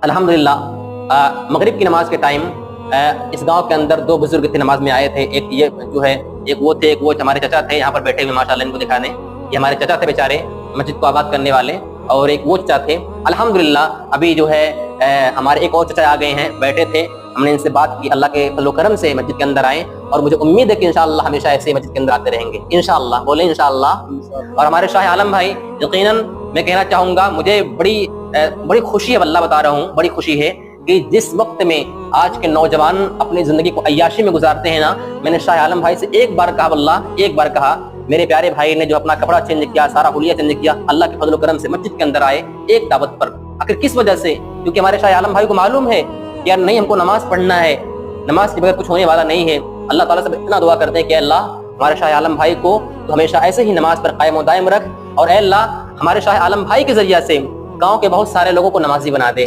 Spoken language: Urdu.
الحمدللہ مغرب کی نماز کے ٹائم اس گاؤں کے اندر دو بزرگ تھے، نماز میں آئے تھے. ایک یہ جو ہے ایک وہ تھے، ایک وہ ہمارے چچا تھے یہاں پر بیٹھے ہوئے، ماشاءاللہ ان کو دکھا دیں. یہ ہمارے چچا تھے بیچارے مسجد کو آباد کرنے والے، اور ایک وہ چچا تھے. الحمدللہ ابھی جو ہے ہمارے ایک اور چچا آ گئے ہیں، بیٹھے تھے. ہم نے ان سے بات کی، اللہ کے فضل و کرم سے مسجد کے اندر آئے، اور مجھے امید ہے کہ انشاءاللہ ہمیشہ ایسے مسجد کے اندر آتے رہیں گے انشاءاللہ. بولیں انشاءاللہ. اور ہمارے شاہ عالم بھائی، یقیناً میں کہنا چاہوں گا، مجھے بڑی خوشی ہے، واللہ بتا رہا ہوں بڑی خوشی ہے کہ جس وقت میں آج کے نوجوان اپنی زندگی کو عیاشی میں گزارتے ہیں نا، میں نے شاہ عالم بھائی سے ایک بار کہا، واللہ ایک بار کہا، میرے پیارے بھائی نے جو اپنا کپڑا چینج کیا، سارا حلیہ چینج کیا، اللہ کے فضل و کرم سے مسجد کے اندر آئے ایک دعوت پر. آخر کس وجہ سے؟ کیونکہ ہمارے شاہ عالم بھائی کو معلوم ہے کہ یار نہیں، ہم کو نماز پڑھنا ہے، نماز کے بغیر کچھ ہونے والا نہیں ہے. اللہ تعالیٰ سے اتنا دعا کرتے ہیں کہ اللہ ہمارے شاہ عالم بھائی کو تو ہمیشہ ایسے ہی نماز پر قائم و دائم رکھ، اور اے اللہ ہمارے شاہ عالم بھائی کے ذریعہ سے گاؤں کے بہت سارے لوگوں کو نمازی بنا دے.